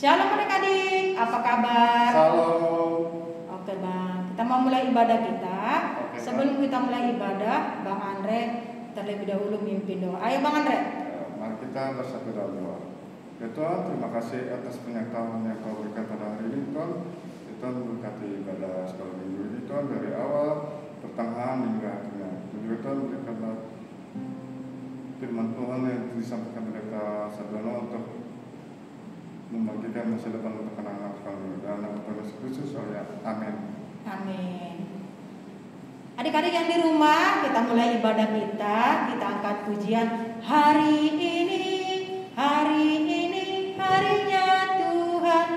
Shalom adik-adik, apa kabar? Shalom. Oke Bang, kita mau mulai ibadah kita. Oke, Sebelum kita mulai ibadah, Bang Andre terlebih dahulu mimpin doa. Ayo Bang Andre. Mari kita bersatu dalam doa. Ya Tuhan, terima kasih atas penyertaan yang Kau berikan pada hari ini Tuhan. Ya Tuhan, berkati ibadah sekolah minggu ini Tuhan, dari awal, pertengahan hingga akhirnya. Dan juga Tuhan, berikanlah firman Tuhan yang disampaikan pendeta Sardono untuk membagikan masa depan untuk anak-anak kami. Dan nama Tuhan Yesus Kristus, amin. Amin. Adik-adik yang di rumah, kita mulai ibadah kita. Kita angkat pujian hari ini, harinya Tuhan.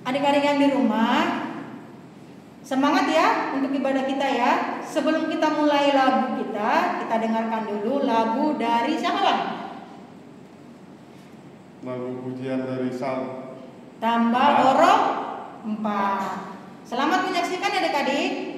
Adik-adik yang di rumah, semangat ya untuk ibadah kita ya. Sebelum kita mulai lagu kita dengarkan dulu lagu dari siapa Bang? Lagu pujian dari Sal. Tambah lorong 4. Selamat menyaksikan ya adik-adik.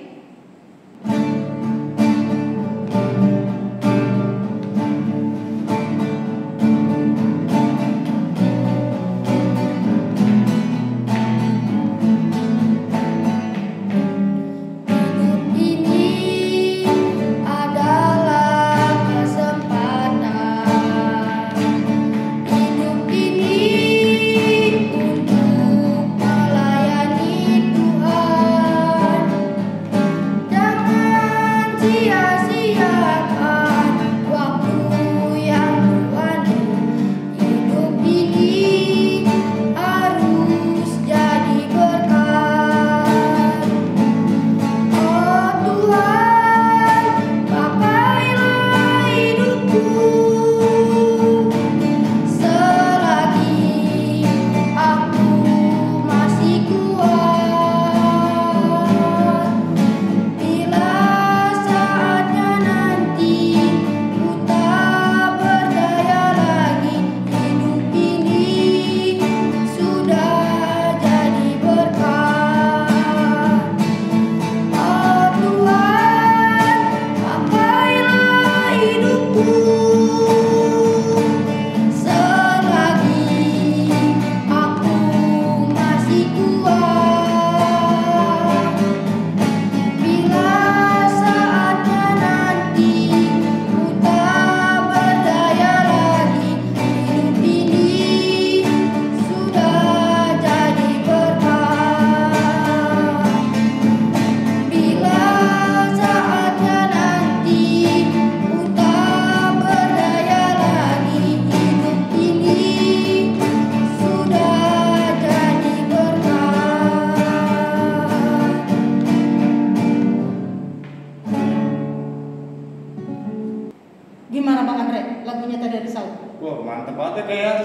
Gimana Bang Andre? Lagunya tadi dari Saul. Wah, mantep banget ya kayak.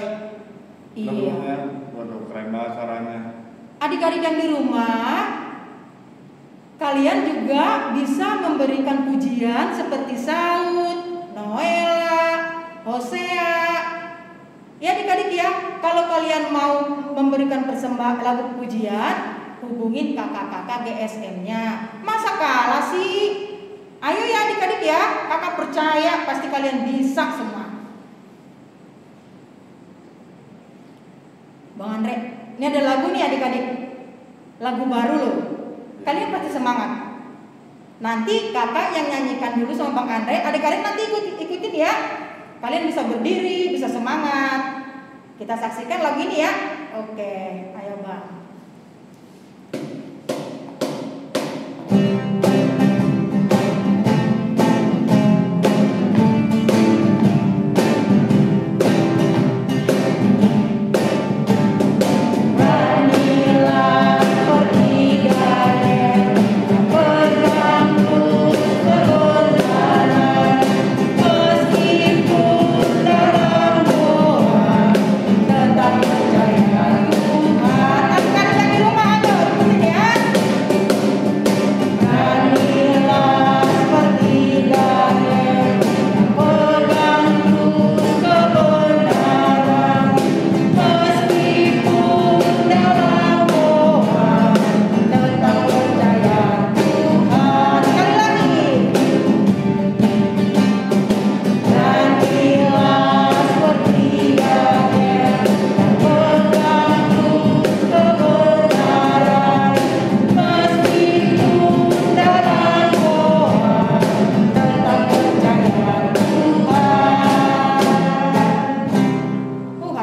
Iya. Lagunya, waduh, keren banget suaranya. Adik-adik yang di rumah, kalian juga bisa memberikan pujian seperti Saud, Noela, Hosea. Ya adik-adik ya, kalau kalian mau memberikan persembahan lagu pujian, hubungin kakak-kakak GSM-nya. Masa kalah sih? Ayo ya adik-adik ya, kakak percaya pasti kalian bisa semua. Bang Andre, ini ada lagu nih adik-adik. Lagu baru loh. Kalian pasti semangat. Nanti kakak yang nyanyikan dulu sama Bang Andre, adik-adik nanti ikutin ya. Kalian bisa berdiri, bisa semangat. Kita saksikan lagu ini ya. Oke, ayo Bang.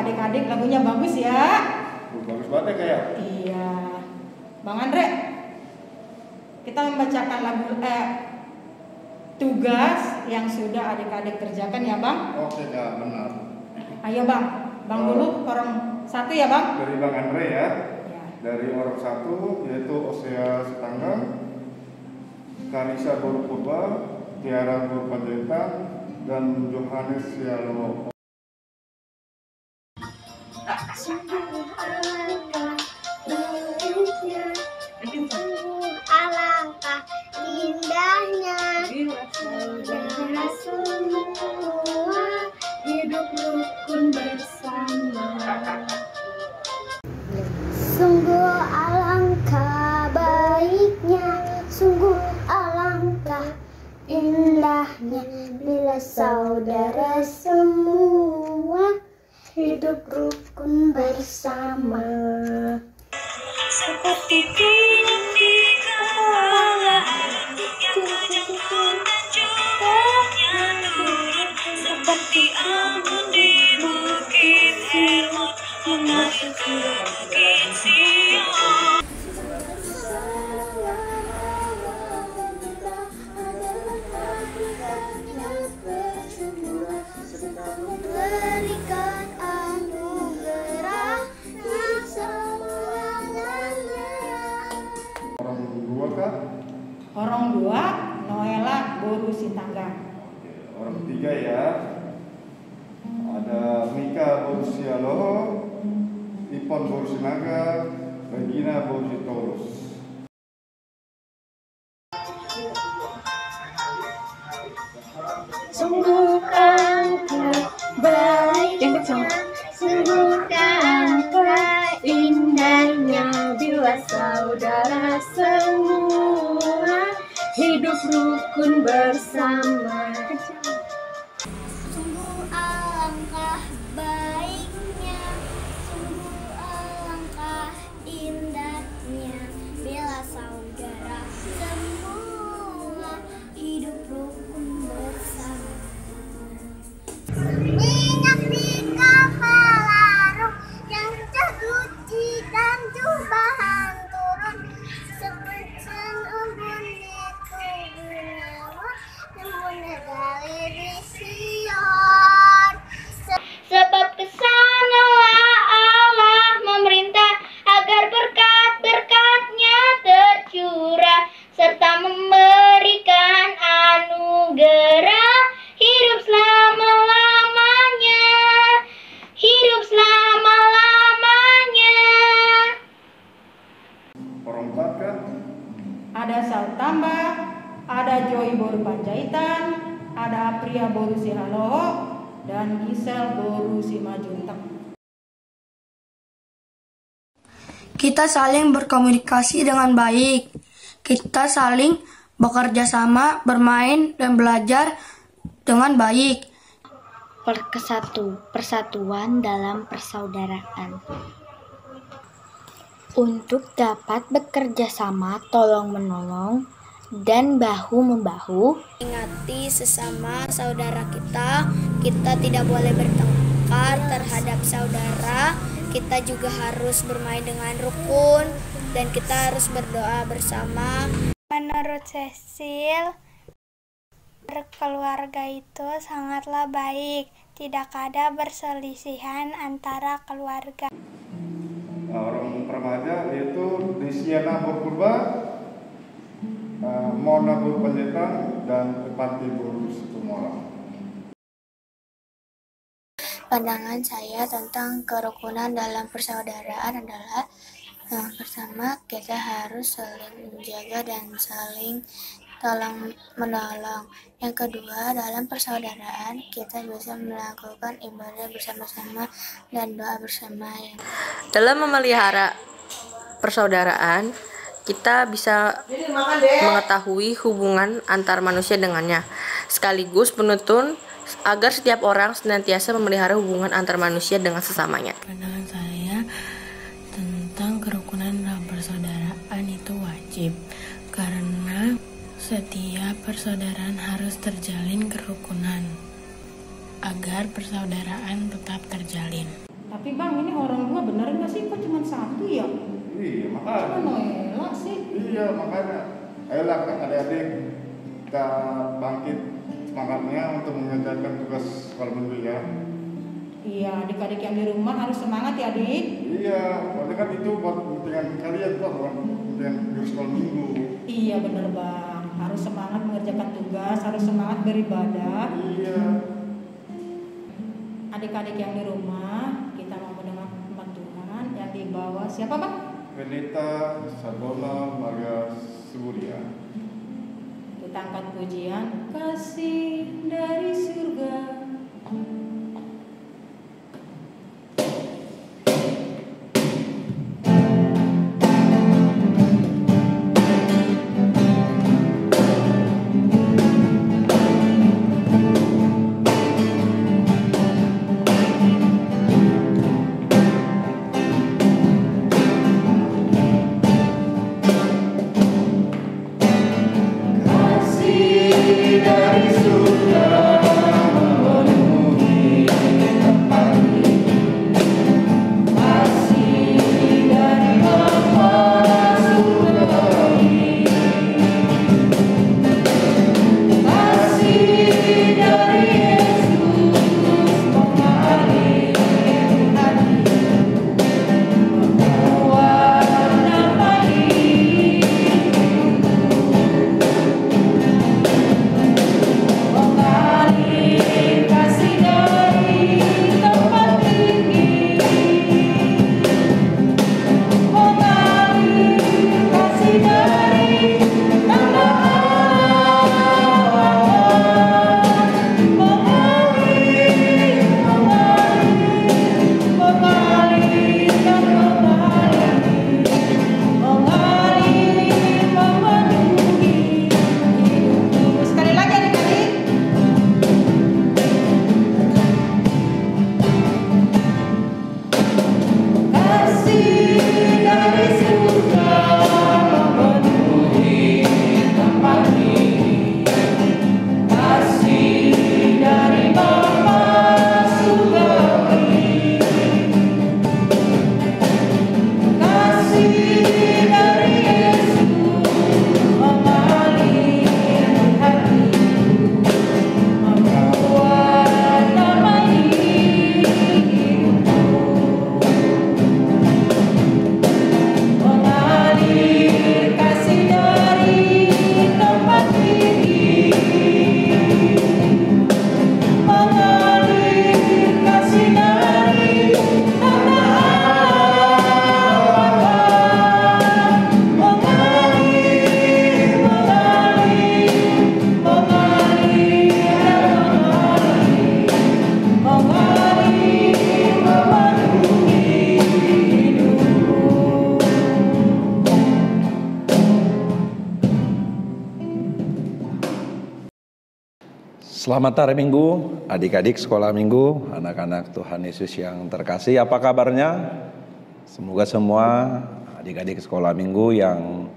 Adik-adik lagunya bagus ya. Bagus banget ya kayak. Iya. Bang Andre, kita membacakan lagu tugas yang sudah adik-adik kerjakan ya Bang. Oke Kak, benar. Ayo Bang, Bang dulu orang satu ya Bang. Dari Bang Andre ya. Ya. Dari orang satu yaitu Osea Setanggang, Karisa Boru Purba, Tiara Boru Panjaitan, dan Johannes Sialo. Sungguh alangkah baiknya, sungguh alangkah indahnya, saudara semua hidup rukun bersama. Sungguh alangkah baiknya, sungguh alangkah indahnya, bila saudara semua hidup rukun bersama. Seperti tiang di kepala, yang menjemput dan jumlahnya turun, seperti amun di bukit Hermon, memasuki bukit Sion. Berikan anugerahnya semuanya. Orang dua Kak. Orang dua, Noela Boru Sintanggang. Orang ketiga ya. Ada Mika Boru Sialo, Ipon Boru Sinaga, Regina Boru Sitorus. Sungguh alangkah baiknya, sungguh alangkah indahnya, bila saudara semua hidup rukun bersama. Sungguh alangkah baiknya, sungguh alangkah indahnya, bila saudara semua hidup rukun bersama. Minyak di kepala roh yang tersuci dan cobaan turun, seperti embun di tubuh nyawa yang menegali di Sion. Sebab kesanalah Allah memerintah agar berkat-berkatnya tercurah, serta memberikan anugerah hidup selama-lamanya, hidup selama-lamanya. Orang empat Kak. Ada Sal Tambah, ada Joy Boru Panjaitan, ada Apria Boru Sihaloho, dan Gisel Boru Simajunteng. Kita saling berkomunikasi dengan baik. Kita saling bekerja sama, bermain, dan belajar dengan baik. Persatuan dalam persaudaraan. Untuk dapat bekerja sama, tolong-menolong, dan bahu-membahu. Ingati sesama saudara kita tidak boleh bertengkar terhadap saudara, kita juga harus bermain dengan rukun dan kita harus berdoa bersama. Menurut Cecil, berkeluarga itu sangatlah baik, tidak ada perselisihan antara keluarga. Orang remaja itu di Siena berpurba, Mona berpenyetan, dan Pati bersetumorang. Pandangan saya tentang kerukunan dalam persaudaraan adalah yang pertama, kita harus saling menjaga dan saling tolong menolong. Yang kedua, dalam persaudaraan kita bisa melakukan ibadah bersama-sama dan doa bersama. Dalam memelihara persaudaraan, kita bisa mengetahui hubungan antar manusia dengannya, sekaligus menuntun agar setiap orang senantiasa memelihara hubungan antar manusia dengan sesamanya. Pandangan saya tentang kerukunan dalam persaudaraan itu wajib, karena setiap persaudaraan harus terjalin kerukunan agar persaudaraan tetap terjalin. Tapi Bang, ini orang tua bener nggak sih? Kok cuma satu ya? Iya, makanya. Cuma Noela sih. Iya, makanya. Ayolah kan adik-adik, kita bangkit semangatnya untuk mengerjakan tugas sekolah minggu ya. Iya, adik-adik yang di rumah harus semangat ya, adik. Iya, soalnya kan itu buat kepentingan kalian tuh, buat kepentingan guru sekolah minggu. Iya bener Bang, harus semangat mengerjakan tugas, harus semangat beribadah. Iya. Adik-adik yang di rumah, kita mau mendengar firman Tuhan yang dibawa siapa Bang? Renita Sabona Maria Suria. Kita angkat pujian kasih dari surga. Dari Selamat hari Minggu, adik-adik sekolah Minggu, anak-anak Tuhan Yesus yang terkasih. Apa kabarnya? Semoga semua adik-adik sekolah Minggu yang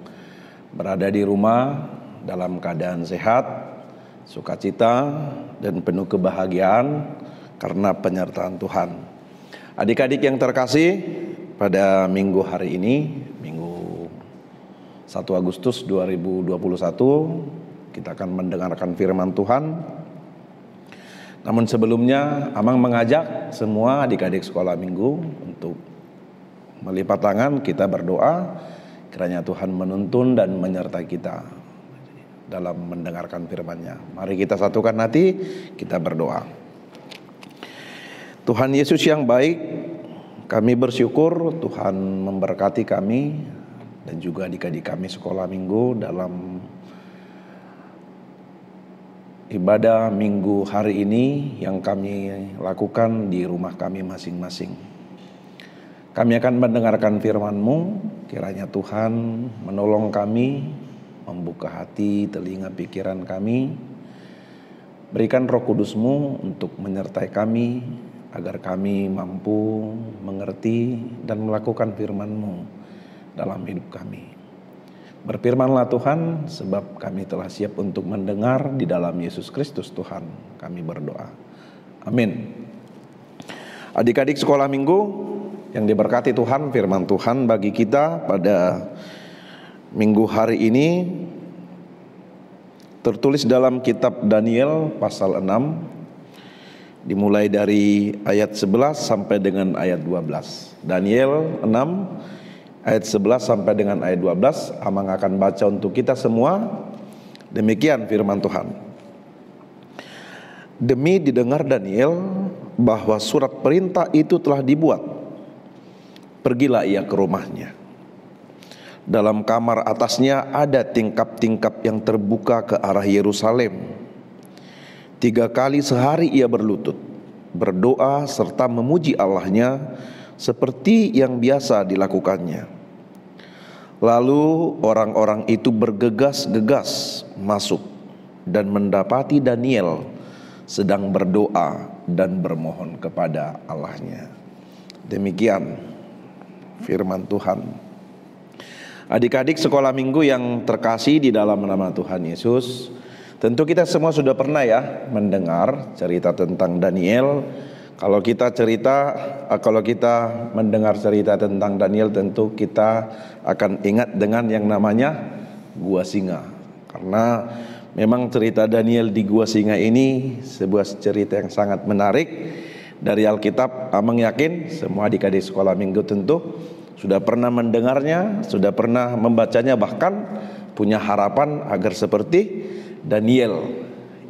berada di rumah dalam keadaan sehat, sukacita, dan penuh kebahagiaan karena penyertaan Tuhan. Adik-adik yang terkasih, pada minggu hari ini, Minggu 1 Agustus 2021, kita akan mendengarkan firman Tuhan. Namun sebelumnya, Amang mengajak semua adik-adik sekolah minggu untuk melipat tangan, kita berdoa, kiranya Tuhan menuntun dan menyertai kita dalam mendengarkan firman-Nya. Mari kita satukan hati, kita berdoa. Tuhan Yesus yang baik, kami bersyukur Tuhan memberkati kami dan juga adik-adik kami sekolah minggu dalam ibadah minggu hari ini yang kami lakukan di rumah kami masing-masing. Kami akan mendengarkan firman-Mu, kiranya Tuhan menolong kami, membuka hati, telinga, pikiran kami. Berikan Roh Kudus-Mu untuk menyertai kami, agar kami mampu mengerti dan melakukan firman-Mu dalam hidup kami. Berfirmanlah Tuhan, sebab kami telah siap untuk mendengar di dalam Yesus Kristus Tuhan. Kami berdoa. Amin. Adik-adik sekolah minggu yang diberkati Tuhan, firman Tuhan bagi kita pada minggu hari ini tertulis dalam kitab Daniel pasal 6, dimulai dari ayat 11 sampai dengan ayat 12. Daniel 6 ayat 11 sampai dengan ayat 12. Amang akan baca untuk kita semua. Demikian firman Tuhan. Demi didengar Daniel bahwa surat perintah itu telah dibuat, pergilah ia ke rumahnya. Dalam kamar atasnya ada tingkap-tingkap yang terbuka ke arah Yerusalem. 3 kali sehari ia berlutut, berdoa serta memuji Allahnya seperti yang biasa dilakukannya. Lalu orang-orang itu bergegas-gegas masuk dan mendapati Daniel sedang berdoa dan bermohon kepada Allahnya. Demikian firman Tuhan. Adik-adik sekolah minggu yang terkasih di dalam nama Tuhan Yesus, tentu kita semua sudah pernah ya mendengar cerita tentang Daniel. Kalau kita mendengar cerita tentang Daniel, tentu kita akan ingat dengan yang namanya Gua Singa. Karena memang cerita Daniel di Gua Singa ini sebuah cerita yang sangat menarik dari Alkitab. Amang yakin semua adik-adik sekolah minggu tentu sudah pernah mendengarnya, sudah pernah membacanya, bahkan punya harapan agar seperti Daniel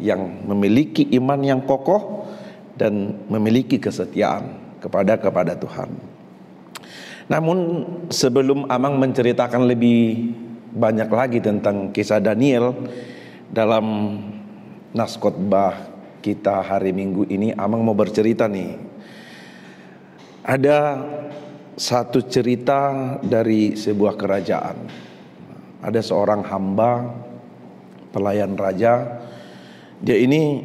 yang memiliki iman yang kokoh dan memiliki kesetiaan kepada Tuhan. Namun sebelum Amang menceritakan lebih banyak lagi tentang kisah Daniel dalam nas khotbah kita hari Minggu ini, Amang mau bercerita nih. Ada satu cerita dari sebuah kerajaan. Ada seorang hamba pelayan raja. Dia ini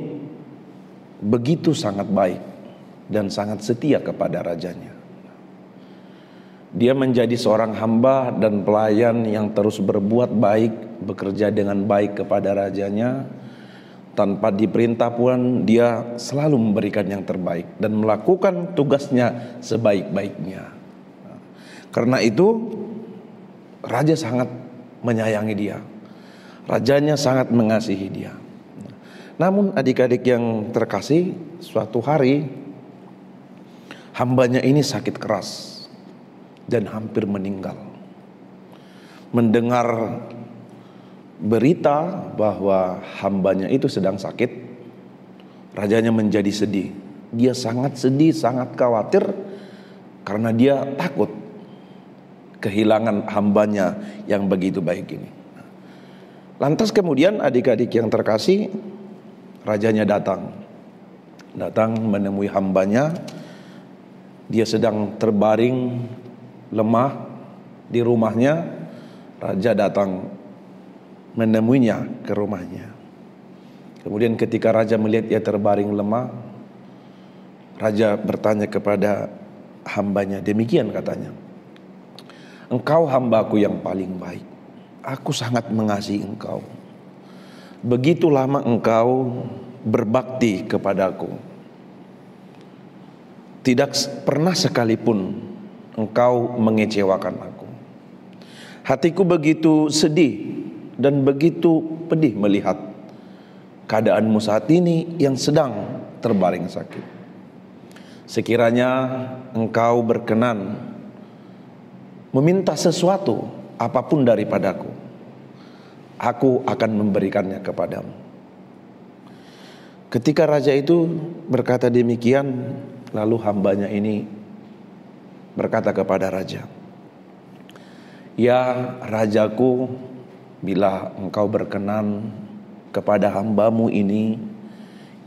begitu sangat baik dan sangat setia kepada rajanya. Dia menjadi seorang hamba dan pelayan yang terus berbuat baik, bekerja dengan baik kepada rajanya. Tanpa diperintah pun dia selalu memberikan yang terbaik dan melakukan tugasnya sebaik-baiknya. Karena itu raja sangat menyayangi dia. Rajanya sangat mengasihi dia. Namun adik-adik yang terkasih, suatu hari hambanya ini sakit keras dan hampir meninggal. Mendengar berita bahwa hambanya itu sedang sakit, rajanya menjadi sedih. Dia sangat sedih, sangat khawatir karena dia takut kehilangan hambanya yang begitu baik ini. Lantas kemudian adik-adik yang terkasih, rajanya datang menemui hambanya. Dia sedang terbaring lemah di rumahnya. Raja datang menemuinya ke rumahnya. Kemudian ketika raja melihat ia terbaring lemah, raja bertanya kepada hambanya, demikian katanya, "Engkau hambaku yang paling baik. Aku sangat mengasihi engkau. Begitu lama engkau berbakti kepadaku. tidak pernah sekalipun engkau mengecewakan aku. Hatiku begitu sedih dan begitu pedih melihat keadaanmu saat ini yang sedang terbaring sakit. Sekiranya engkau berkenan meminta sesuatu apapun daripadaku, aku akan memberikannya kepadamu. Ketika raja itu berkata demikian, lalu hambanya ini berkata kepada raja, "Ya rajaku, bila engkau berkenan kepada hambamu ini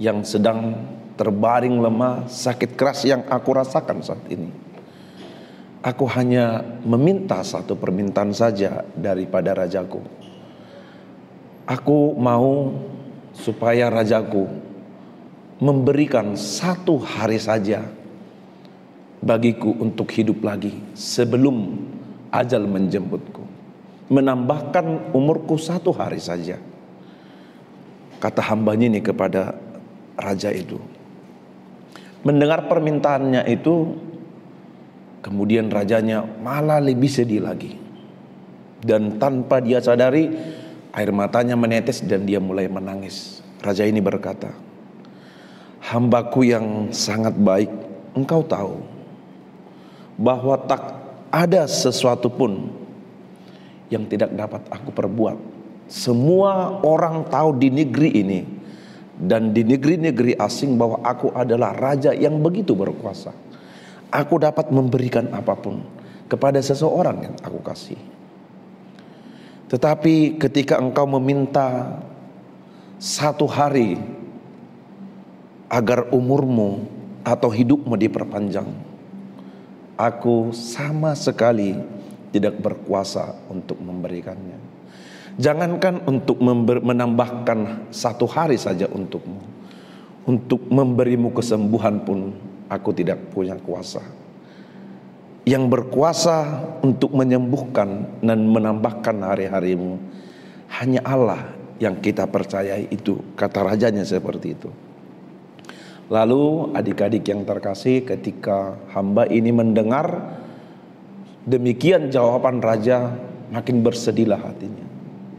yang sedang terbaring lemah, sakit keras yang aku rasakan saat ini, aku hanya meminta satu permintaan saja daripada rajaku. Aku mau supaya rajaku memberikan 1 hari saja bagiku untuk hidup lagi sebelum ajal menjemputku, menambahkan umurku 1 hari saja." Kata hambanya ini kepada raja itu. Mendengar permintaannya itu, kemudian rajanya malah lebih sedih lagi. Dan tanpa dia sadari, air matanya menetes dan dia mulai menangis. Raja ini berkata, "Hambaku yang sangat baik, engkau tahu bahwa tak ada sesuatu pun yang tidak dapat aku perbuat. Semua orang tahu di negeri ini dan di negeri-negeri asing bahwa aku adalah raja yang begitu berkuasa. Aku dapat memberikan apapun kepada seseorang yang aku kasih. Tetapi ketika engkau meminta 1 hari agar umurmu atau hidupmu diperpanjang, aku sama sekali tidak berkuasa untuk memberikannya. Jangankan untuk menambahkan 1 hari saja untukmu, untuk memberimu kesembuhan pun aku tidak punya kuasa. Yang berkuasa untuk menyembuhkan dan menambahkan hari-harimu hanya Allah yang kita percayai itu," kata rajanya seperti itu. Lalu adik-adik yang terkasih, ketika hamba ini mendengar demikian jawaban raja, makin bersedihlah hatinya.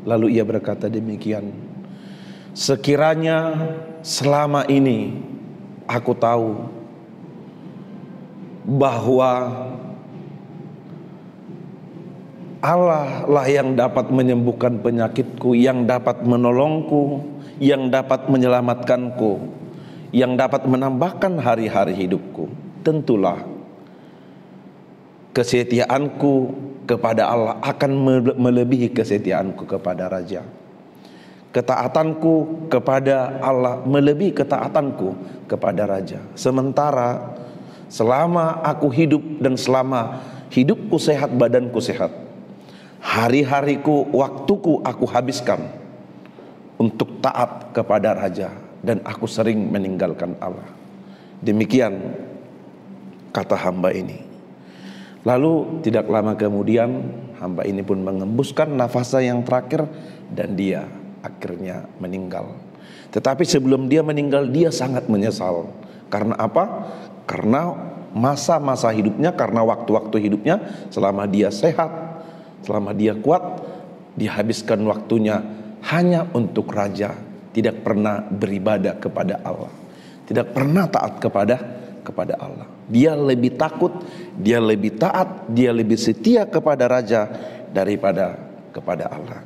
Lalu ia berkata demikian, "Sekiranya selama ini aku tahu bahwa Allah lah yang dapat menyembuhkan penyakitku, yang dapat menolongku, yang dapat menyelamatkanku, yang dapat menambahkan hari-hari hidupku, tentulah kesetiaanku kepada Allah akan melebihi kesetiaanku kepada raja. Ketaatanku kepada Allah melebihi ketaatanku kepada raja. Sementara selama aku hidup dan selama hidupku sehat, badanku sehat, hari-hariku, waktuku aku habiskan untuk taat kepada raja, dan aku sering meninggalkan Allah." Demikian kata hamba ini. Lalu tidak lama kemudian hamba ini pun mengembuskan nafasnya yang terakhir dan dia akhirnya meninggal. Tetapi sebelum dia meninggal, dia sangat menyesal. Karena apa? Karena masa-masa hidupnya, karena waktu-waktu hidupnya selama dia sehat, selama dia kuat, dihabiskan waktunya hanya untuk raja, tidak pernah beribadah kepada Allah, tidak pernah taat kepada Allah. Dia lebih takut, dia lebih taat, dia lebih setia kepada raja daripada kepada Allah.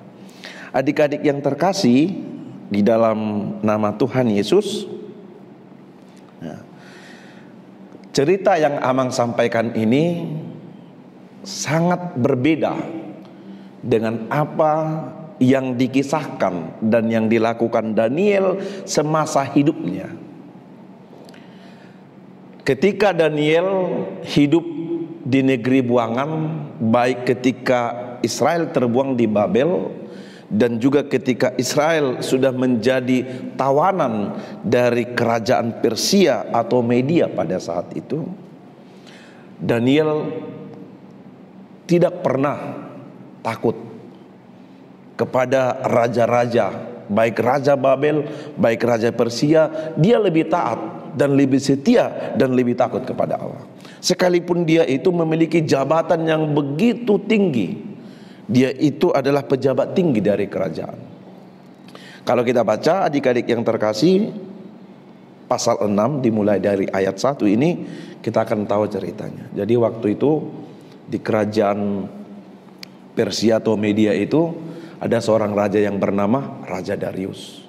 Adik-adik yang terkasih di dalam nama Tuhan Yesus, cerita yang Amang sampaikan ini sangat berbeda dengan apa yang dikisahkan dan yang dilakukan Daniel semasa hidupnya. Ketika Daniel hidup di negeri buangan, baik ketika Israel terbuang di Babel dan juga ketika Israel sudah menjadi tawanan dari kerajaan Persia atau Media pada saat itu, Daniel tidak pernah takut kepada raja-raja, baik raja Babel, baik raja Persia. Dia lebih taat dan lebih setia dan lebih takut kepada Allah. Sekalipun dia itu memiliki jabatan yang begitu tinggi, dia itu adalah pejabat tinggi dari kerajaan. Kalau kita baca adik-adik yang terkasih, pasal 6 dimulai dari ayat 1 ini, kita akan tahu ceritanya. Jadi waktu itu di kerajaan Persia atau Media itu ada seorang raja yang bernama Raja Darius.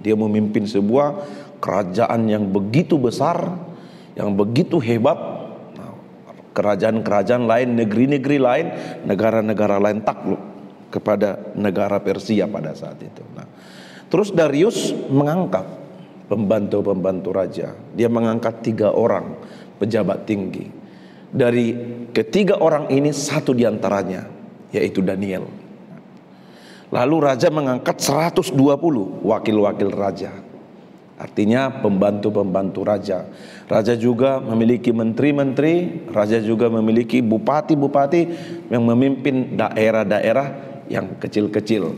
Dia memimpin sebuah kerajaan yang begitu besar, yang begitu hebat. Kerajaan-kerajaan lain, negeri-negeri lain, negara-negara lain takluk kepada negara Persia pada saat itu. Terus Darius mengangkat pembantu-pembantu raja. Dia mengangkat 3 orang pejabat tinggi. Dari ketiga orang ini, satu diantaranya yaitu Daniel. Lalu raja mengangkat 120 wakil-wakil raja. Artinya pembantu-pembantu raja. Raja juga memiliki menteri-menteri, raja juga memiliki bupati-bupati yang memimpin daerah-daerah yang kecil-kecil.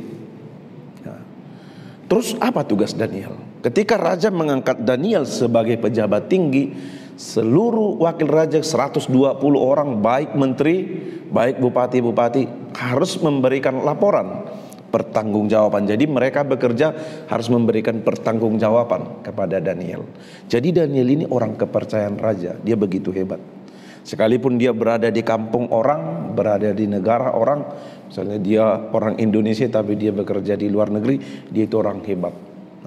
Terus apa tugas Daniel? Ketika raja mengangkat Daniel sebagai pejabat tinggi, seluruh wakil raja 120 orang, baik menteri, baik bupati-bupati, harus memberikan laporan pertanggungjawaban. Jadi mereka bekerja harus memberikan pertanggungjawaban kepada Daniel. Jadi Daniel ini orang kepercayaan raja, dia begitu hebat. Sekalipun dia berada di kampung orang, berada di negara orang, misalnya dia orang Indonesia tapi dia bekerja di luar negeri, dia itu orang hebat.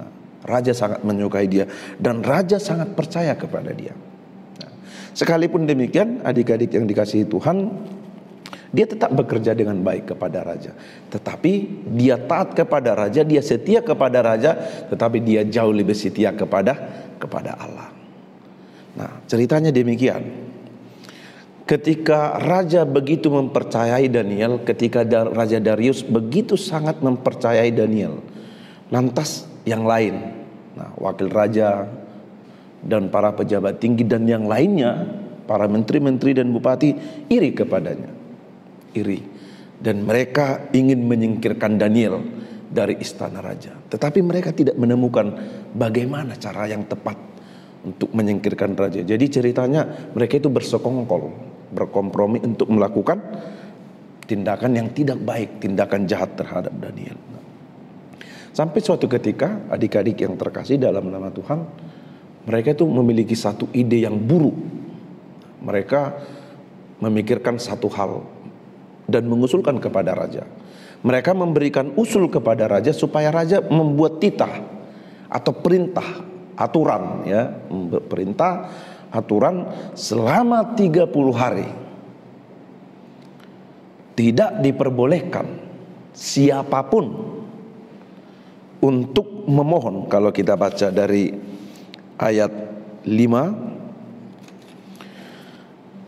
Nah, raja sangat menyukai dia dan raja sangat percaya kepada dia. Nah, sekalipun demikian, adik-adik yang dikasihi Tuhan, dia tetap bekerja dengan baik kepada raja. Tetapi dia taat kepada raja, dia setia kepada raja, tetapi dia jauh lebih setia kepada Allah. Nah, ceritanya demikian. Ketika raja begitu mempercayai Daniel, ketika Raja Darius begitu sangat mempercayai Daniel, lantas yang lain, nah, wakil raja dan para pejabat tinggi dan yang lainnya, para menteri-menteri dan bupati iri kepadanya. Iri, dan mereka ingin menyingkirkan Daniel dari istana raja. Tetapi mereka tidak menemukan bagaimana cara yang tepat untuk menyingkirkan raja. Jadi ceritanya mereka itu bersekongkol, berkompromi untuk melakukan tindakan yang tidak baik, tindakan jahat terhadap Daniel. Sampai suatu ketika, adik-adik yang terkasih dalam nama Tuhan, mereka itu memiliki satu ide yang buruk. Mereka memikirkan satu hal dan mengusulkan kepada raja. Mereka memberikan usul kepada raja supaya raja membuat titah atau perintah, aturan, ya, perintah, aturan selama 30 hari tidak diperbolehkan siapapun untuk memohon. Kalau kita baca dari ayat 5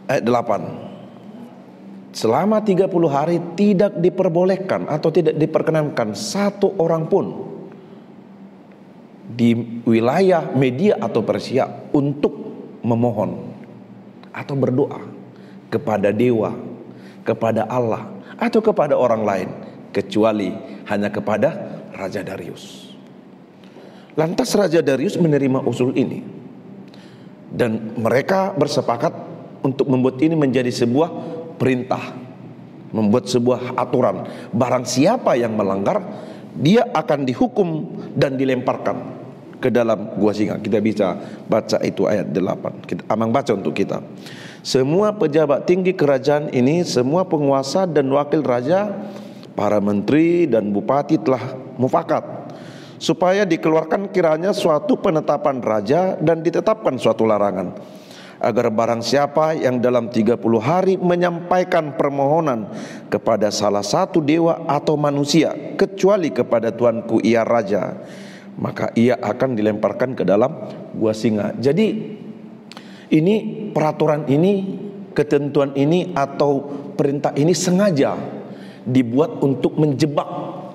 ayat 8, selama 30 hari tidak diperbolehkan atau tidak diperkenankan satu orang pun di wilayah Media atau Persia untuk memohon atau berdoa kepada dewa, kepada Allah atau kepada orang lain, kecuali hanya kepada Raja Darius. Lantas Raja Darius menerima usul ini dan mereka bersepakat untuk membuat ini menjadi sebuah perintah, membuat sebuah aturan. Barang siapa yang melanggar, dia akan dihukum dan dilemparkan ke dalam gua singa. Kita bisa baca itu ayat 8. Kita amang baca untuk kita. Semua pejabat tinggi kerajaan ini, semua penguasa dan wakil raja, para menteri dan bupati telah mufakat supaya dikeluarkan kiranya suatu penetapan raja dan ditetapkan suatu larangan, agar barang siapa yang dalam 30 hari menyampaikan permohonan kepada salah satu dewa atau manusia, kecuali kepada tuanku ia raja, maka ia akan dilemparkan ke dalam gua singa. Jadi ini peraturan ini, ketentuan ini atau perintah ini sengaja dibuat untuk menjebak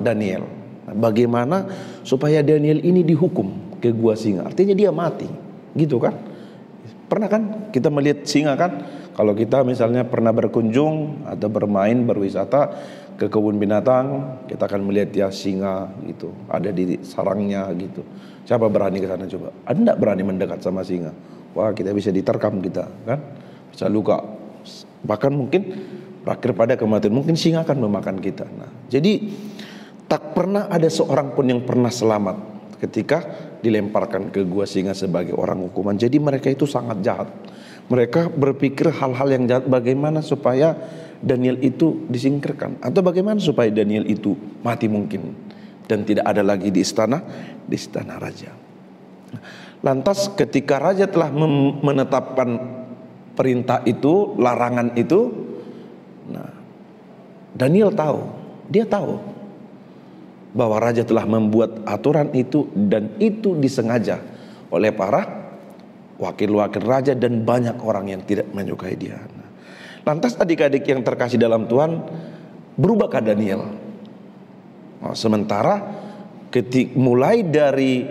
Daniel. Bagaimana supaya Daniel ini dihukum ke gua singa? Artinya dia mati, gitu kan? Pernah kan kita melihat singa kan, Kalau kita misalnya pernah berkunjung atau bermain, berwisata ke kebun binatang, kita akan melihat ya singa gitu, ada di sarangnya gitu. Siapa berani ke sana coba? Ada enggak berani mendekat sama singa? Wah, kita bisa diterkam kita, kan? Bisa luka. Bahkan mungkin berakhir pada kematian. Mungkin singa akan memakan kita. Nah, jadi tak pernah ada seorang pun yang pernah selamat ketika dilemparkan ke gua singa sebagai orang hukuman. Jadi mereka itu sangat jahat. Mereka berpikir hal-hal yang jahat, bagaimana supaya Daniel itu disingkirkan, atau bagaimana supaya Daniel itu mati mungkin dan tidak ada lagi di istana raja. Lantas ketika raja telah menetapkan perintah itu, larangan itu, nah, Daniel tahu, dia tahu bahwa raja telah membuat aturan itu, dan itu disengaja oleh para wakil-wakil raja dan banyak orang yang tidak menyukai dia. Lantas adik-adik yang terkasih dalam Tuhan, berubahkah Daniel? Sementara mulai dari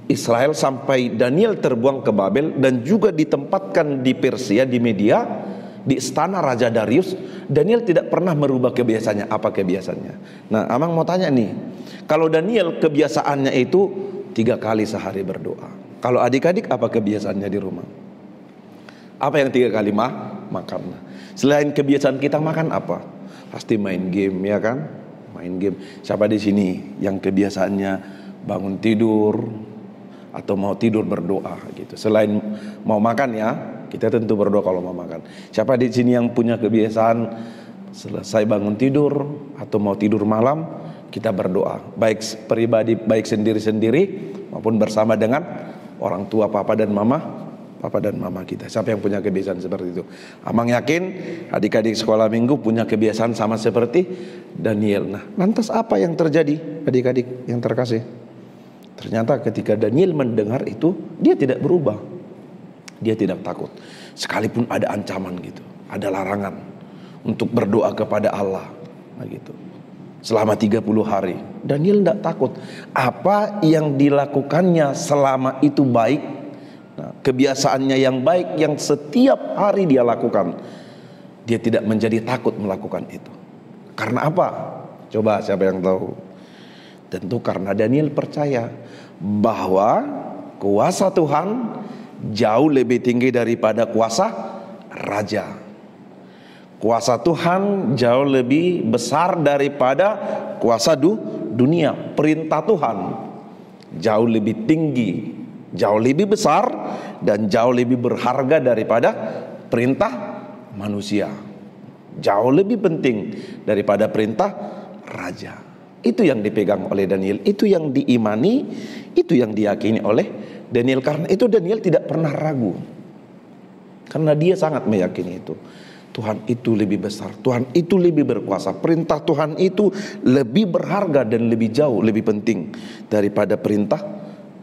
Israel sampai Daniel terbuang ke Babel dan juga ditempatkan di Persia, di Media, di istana Raja Darius, Daniel tidak pernah merubah kebiasaannya. Apa kebiasaannya? Nah, Amang mau tanya nih, kalau Daniel kebiasaannya itu 3 kali sehari berdoa. Kalau adik-adik apa kebiasaannya di rumah? Apa yang 3 kali makan? Selain kebiasaan kita makan apa? Pasti main game, ya kan? Main game. Siapa di sini yang kebiasaannya bangun tidur atau mau tidur berdoa gitu? Selain mau makan ya, kita tentu berdoa kalau mau makan. Siapa di sini yang punya kebiasaan selesai bangun tidur atau mau tidur malam, kita berdoa, baik pribadi, baik sendiri-sendiri maupun bersama dengan orang tua, papa dan mama kita. Siapa yang punya kebiasaan seperti itu? Amang yakin adik-adik sekolah minggu punya kebiasaan sama seperti Daniel. Nah, lantas apa yang terjadi adik-adik yang terkasih? Ternyata ketika Daniel mendengar itu, dia tidak berubah. Dia tidak takut. Sekalipun ada ancaman gitu, ada larangan untuk berdoa kepada Allah, nah gitu. Selama 30 hari Daniel tidak takut. Apa yang dilakukannya selama itu baik, nah, kebiasaannya yang baik yang setiap hari dia lakukan, dia tidak menjadi takut melakukan itu. Karena apa? Coba siapa yang tahu? Tentu karena Daniel percaya bahwa kuasa Tuhan jauh lebih tinggi daripada kuasa raja. Kuasa Tuhan jauh lebih besar daripada kuasa dunia. Perintah Tuhan jauh lebih tinggi, jauh lebih besar, dan jauh lebih berharga daripada perintah manusia. Jauh lebih penting daripada perintah raja. Itu yang dipegang oleh Daniel, itu yang diimani, itu yang diyakini oleh Daniel. Karena itu Daniel tidak pernah ragu, karena dia sangat meyakini itu. Tuhan itu lebih besar, Tuhan itu lebih berkuasa, perintah Tuhan itu lebih berharga dan lebih jauh, lebih penting daripada perintah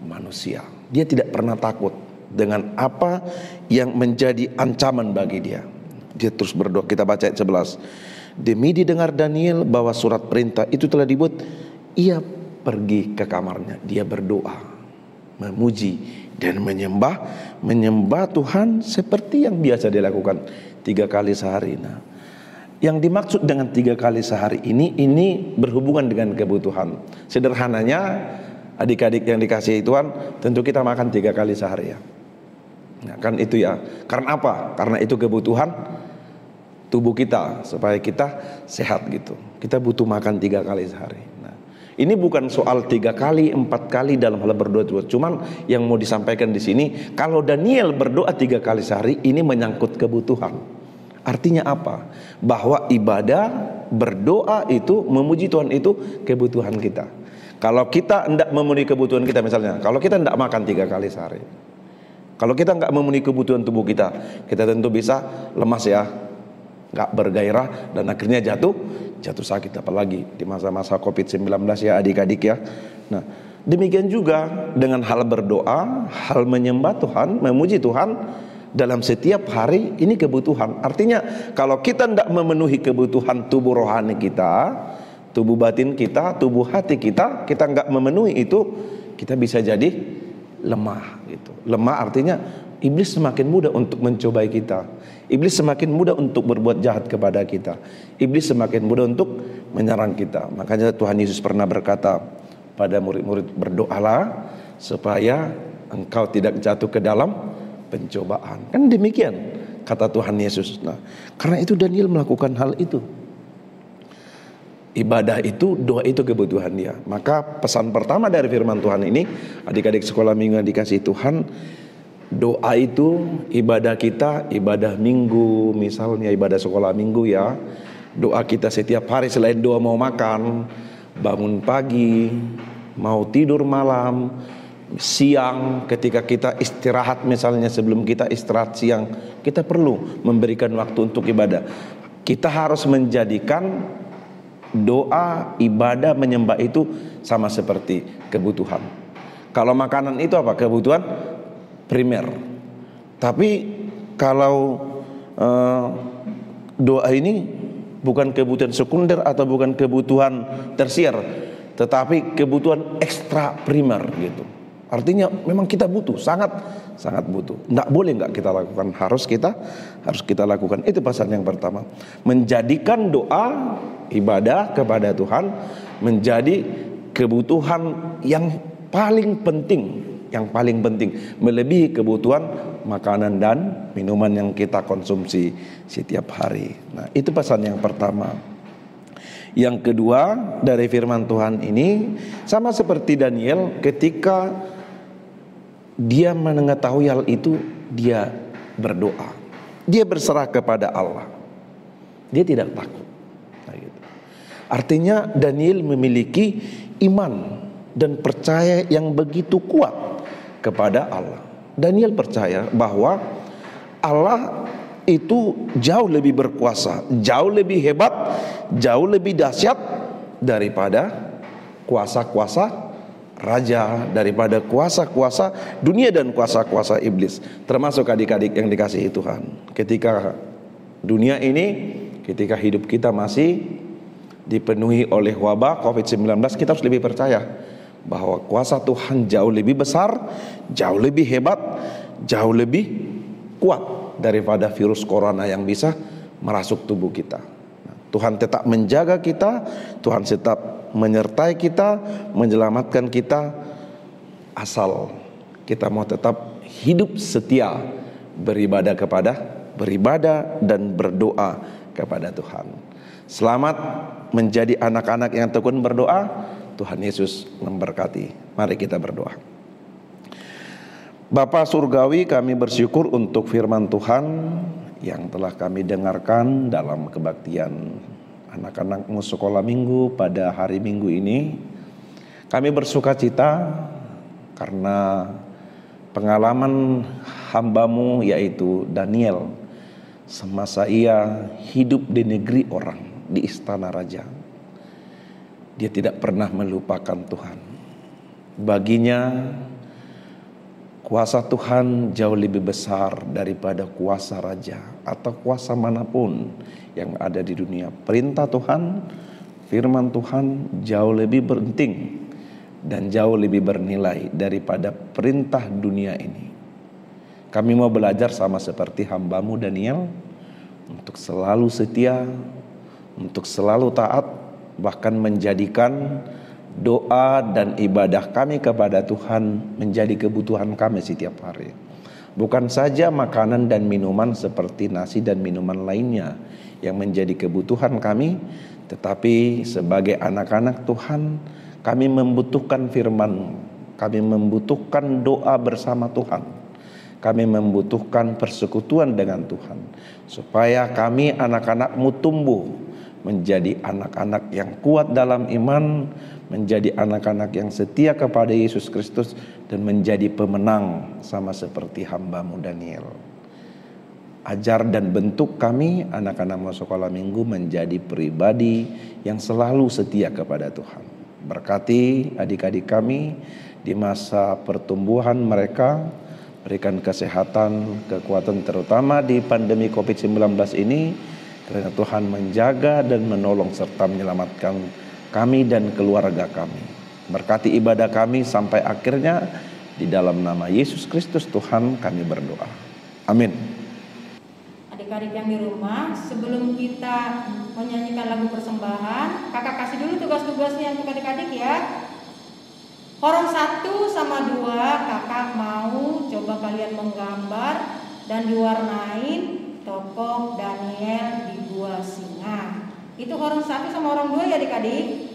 manusia. Dia tidak pernah takut dengan apa yang menjadi ancaman bagi dia. Dia terus berdoa. Kita baca ayat 11. Demi didengar Daniel bahwa surat perintah itu telah dibuat, ia pergi ke kamarnya, dia berdoa, memuji dan menyembah Tuhan seperti yang biasa dilakukan 3 kali sehari. Nah, yang dimaksud dengan 3 kali sehari ini berhubungan dengan kebutuhan. Sederhananya, adik-adik yang dikasihi Tuhan, tentu kita makan 3 kali sehari ya. Nah, kan itu ya. Karena apa? Karena itu kebutuhan tubuh kita supaya kita sehat gitu. Kita butuh makan 3 kali sehari. Nah, ini bukan soal 3 kali, 4 kali dalam hal berdoa. Cuman yang mau disampaikan di sini, kalau Daniel berdoa 3 kali sehari, ini menyangkut kebutuhan. Artinya apa? Bahwa ibadah, berdoa itu, memuji Tuhan itu kebutuhan kita. Kalau kita hendak memenuhi kebutuhan kita, misalnya, kalau kita hendak makan 3 kali sehari, kalau kita enggak memenuhi kebutuhan tubuh kita tentu bisa lemas ya, enggak bergairah, dan akhirnya jatuh sakit, apalagi di masa-masa COVID-19 ya adik-adik ya. Nah, demikian juga dengan hal berdoa, hal menyembah Tuhan, memuji Tuhan dalam setiap hari, ini kebutuhan. Artinya kalau kita tidak memenuhi kebutuhan tubuh rohani kita, tubuh batin kita, tubuh hati kita enggak memenuhi itu, kita bisa jadi lemah gitu. Lemah artinya iblis semakin mudah untuk mencobai kita. Iblis semakin mudah untuk berbuat jahat kepada kita. Iblis semakin mudah untuk menyerang kita. Makanya Tuhan Yesus pernah berkata pada murid-murid, berdoalah supaya engkau tidak jatuh ke dalam pencobaan. Kan demikian kata Tuhan Yesus. Nah, karena itu Daniel melakukan hal itu. Ibadah itu, doa itu kebutuhan dia. Maka pesan pertama dari firman Tuhan ini, adik-adik sekolah minggu yang dikasihi Tuhan, doa itu ibadah kita, ibadah minggu, misalnya ibadah sekolah minggu ya. Doa kita setiap hari selain doa mau makan, bangun pagi, mau tidur malam, siang ketika kita istirahat, misalnya sebelum kita istirahat siang, kita perlu memberikan waktu untuk ibadah. Kita harus menjadikan doa, ibadah, menyembah itu sama seperti kebutuhan. Kalau makanan itu apa? Kebutuhan primer. Tapi kalau doa ini bukan kebutuhan sekunder atau bukan kebutuhan tersier, tetapi kebutuhan ekstra primer gitu. Artinya memang kita butuh, sangat butuh. Nggak boleh nggak kita lakukan, harus kita lakukan. Itu pasal yang pertama. Menjadikan doa, ibadah kepada Tuhan menjadi kebutuhan yang paling penting, melebihi kebutuhan makanan dan minuman yang kita konsumsi setiap hari. Nah, itu pasal yang pertama. Yang kedua, dari firman Tuhan ini sama seperti Daniel, ketika dia mengetahui hal itu, dia berdoa. Dia berserah kepada Allah. Dia tidak takut. Nah, gitu. Artinya Daniel memiliki iman dan percaya yang begitu kuat kepada Allah. Daniel percaya bahwa Allah itu jauh lebih berkuasa, jauh lebih hebat, jauh lebih dahsyat daripada kuasa-kuasa raja, daripada kuasa-kuasa dunia dan kuasa-kuasa iblis. Termasuk adik-adik yang dikasihi Tuhan, ketika dunia ini, ketika hidup kita masih dipenuhi oleh wabah COVID-19, kita harus lebih percaya bahwa kuasa Tuhan jauh lebih besar, jauh lebih hebat, jauh lebih kuat daripada virus corona yang bisa merasuk tubuh kita. Tuhan tetap menjaga kita, Tuhan tetap menyertai kita, menyelamatkan kita, asal kita mau tetap hidup setia beribadah dan berdoa kepada Tuhan. Selamat menjadi anak-anak yang tekun berdoa. Tuhan Yesus memberkati. Mari kita berdoa. Bapa Surgawi, kami bersyukur untuk firman Tuhan yang telah kami dengarkan dalam kebaktian anak-anakmu sekolah minggu pada hari Minggu ini. Kami bersuka cita karena pengalaman hambamu yaitu Daniel, semasa ia hidup di negeri orang, di istana raja, dia tidak pernah melupakan Tuhan. Baginya kuasa Tuhan jauh lebih besar daripada kuasa raja atau kuasa manapun yang ada di dunia. Perintah Tuhan, firman Tuhan jauh lebih penting dan jauh lebih bernilai daripada perintah dunia ini. Kami mau belajar sama seperti hambamu Daniel, untuk selalu setia, untuk selalu taat, bahkan menjadikan doa dan ibadah kami kepada Tuhan menjadi kebutuhan kami setiap hari. Bukan saja makanan dan minuman seperti nasi dan minuman lainnya yang menjadi kebutuhan kami, tetapi sebagai anak-anak Tuhan, kami membutuhkan firman, kami membutuhkan doa bersama Tuhan, kami membutuhkan persekutuan dengan Tuhan, supaya kami anak-anak-Mu tumbuh menjadi anak-anak yang kuat dalam iman, menjadi anak-anak yang setia kepada Yesus Kristus, dan menjadi pemenang sama seperti hamba-Mu Daniel. Ajar dan bentuk kami anak-anak sekolah minggu menjadi pribadi yang selalu setia kepada Tuhan. Berkati adik-adik kami di masa pertumbuhan mereka, berikan kesehatan, kekuatan terutama di pandemi COVID-19 ini, karena Tuhan menjaga dan menolong serta menyelamatkan kami dan keluarga kami. Berkati ibadah kami sampai akhirnya Di dalam nama Yesus Kristus Tuhan kami berdoa. Amin. Adik-adik yang di rumah, sebelum kita menyanyikan lagu persembahan, kakak kasih dulu tugas-tugasnya untuk adik-adik ya. Horong 1 sama 2 kakak mau coba kalian menggambar dan diwarnain tokoh Daniel di Gua Singa. Itu horong 1 sama horong 2 ya adik-adik.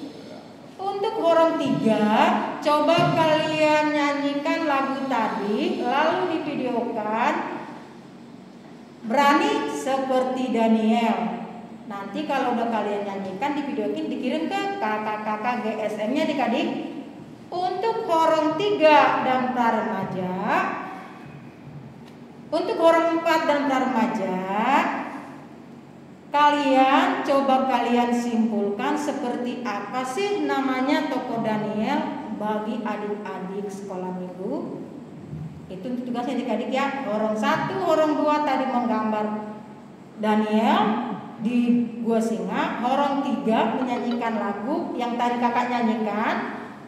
Untuk horong 3, coba kalian nyanyikan lagu tadi, lalu divideokan. Berani seperti Daniel. Nanti kalau udah kalian nyanyikan, divideokin, dikirim ke kakak-kakak GSM-nya adik-adik. Untuk horong 3 dan pra remaja, untuk horong 4 dan pra remaja, kalian coba kalian simpulkan seperti apa sih namanya tokoh Daniel bagi adik-adik sekolah minggu. Itu untuk tugasnya adik-adik ya. Horong 1, horong 2 tadi menggambar Daniel di Gua Singa. Horong 3 menyanyikan lagu yang tadi kakak nyanyikan.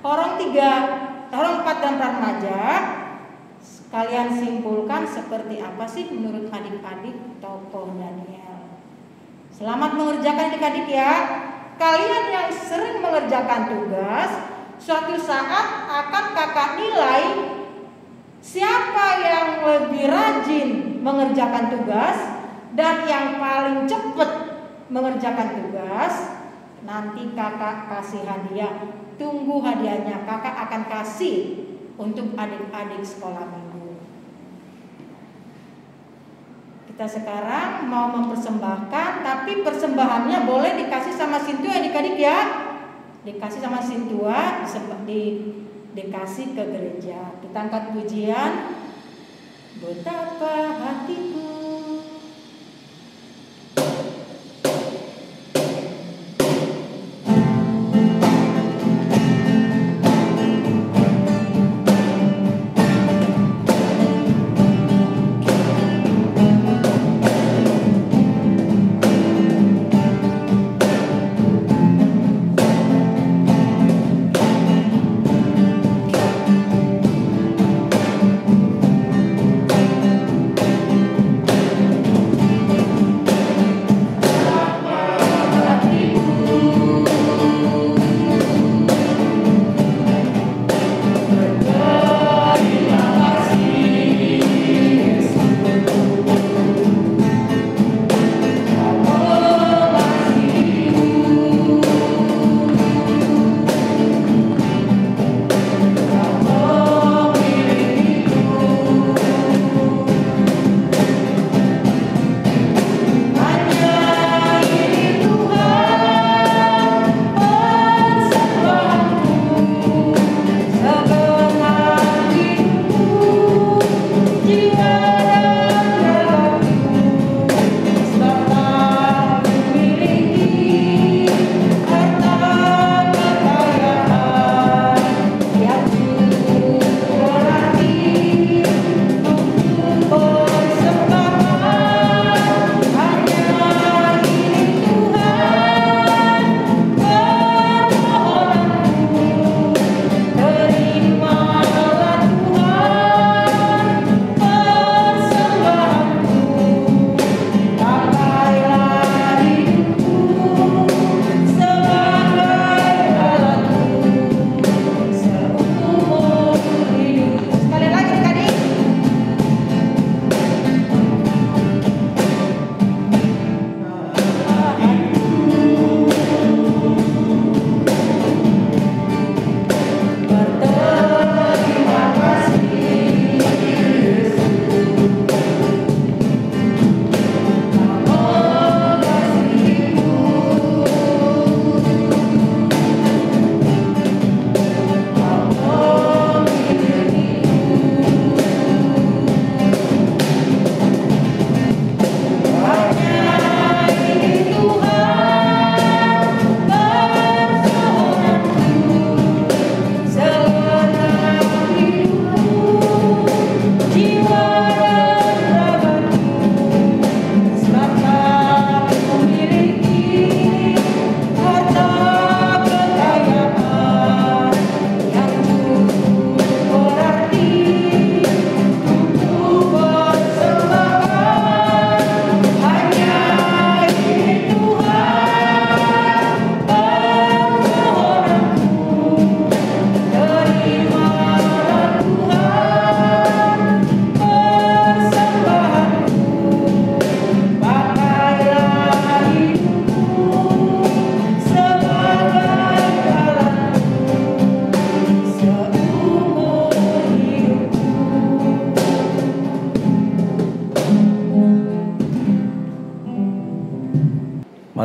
Horong 4 dan pra remaja, kalian simpulkan seperti apa sih menurut adik-adik tokoh Daniel. Selamat mengerjakan adik-adik ya. Kalian yang sering mengerjakan tugas, suatu saat akan kakak nilai siapa yang lebih rajin mengerjakan tugas dan yang paling cepat mengerjakan tugas. Nanti kakak kasih hadiah. Tunggu hadiahnya, kakak akan kasih untuk adik-adik sekolah minggu. Kita sekarang mau mempersembahkan, tapi persembahannya boleh dikasih sama Sintua adik-adik ya. Dikasih sama Sintua, dikasih ke gereja. Kita angkat pujian. Betapa hatiku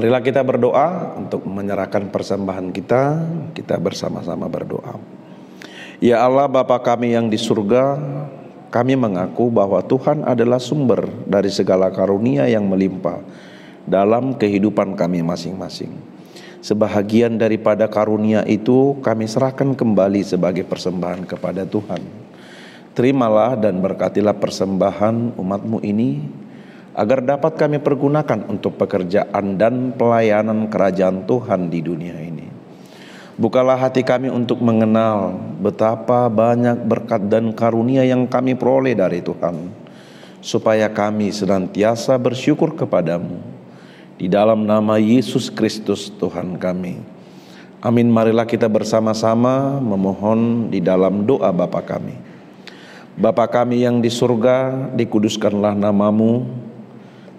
Marilah kita berdoa untuk menyerahkan persembahan kita. Kita bersama-sama berdoa. Ya Allah Bapa kami yang di surga, kami mengaku bahwa Tuhan adalah sumber dari segala karunia yang melimpah dalam kehidupan kami masing-masing. Sebahagian daripada karunia itu kami serahkan kembali sebagai persembahan kepada Tuhan. Terimalah dan berkatilah persembahan umat-Mu ini, agar dapat kami pergunakan untuk pekerjaan dan pelayanan kerajaan Tuhan di dunia ini. Bukalah hati kami untuk mengenal betapa banyak berkat dan karunia yang kami peroleh dari Tuhan, supaya kami senantiasa bersyukur kepadamu. Di dalam nama Yesus Kristus Tuhan kami. Amin. Marilah kita bersama-sama memohon di dalam doa Bapa kami. Bapa kami yang di surga, dikuduskanlah namamu.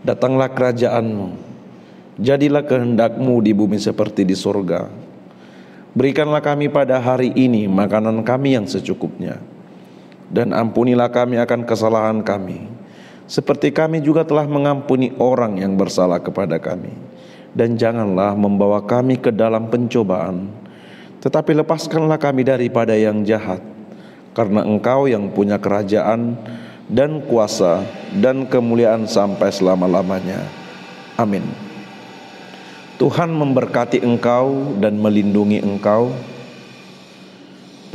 Datanglah kerajaan-Mu, jadilah kehendak-Mu di bumi seperti di surga. Berikanlah kami pada hari ini makanan kami yang secukupnya, dan ampunilah kami akan kesalahan kami, seperti kami juga telah mengampuni orang yang bersalah kepada kami. Dan janganlah membawa kami ke dalam pencobaan, tetapi lepaskanlah kami daripada yang jahat, karena Engkau yang punya kerajaan dan kuasa dan kemuliaan sampai selama-lamanya. Amin. Tuhan memberkati engkau dan melindungi engkau.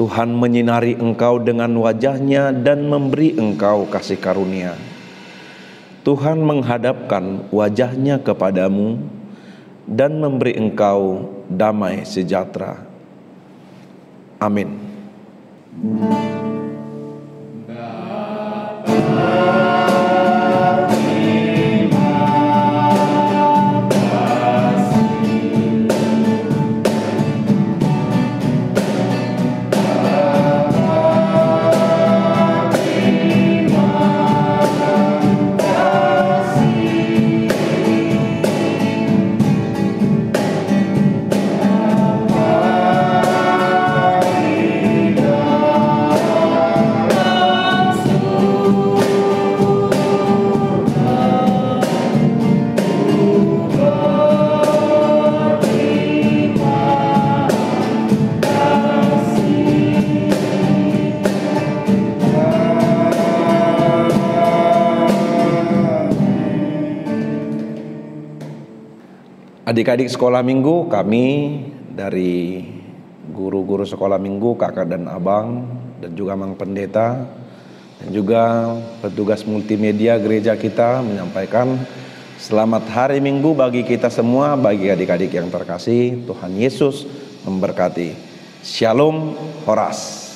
Tuhan menyinari engkau dengan wajah-Nya dan memberi engkau kasih karunia. Tuhan menghadapkan wajah-Nya kepadamu dan memberi engkau damai sejahtera. Amin. Adik-adik sekolah minggu, kami dari guru-guru sekolah minggu, kakak dan abang, dan juga Mang Pendeta, dan juga petugas multimedia gereja kita menyampaikan selamat hari Minggu bagi kita semua, bagi adik-adik yang terkasih. Tuhan Yesus memberkati. Shalom Horas.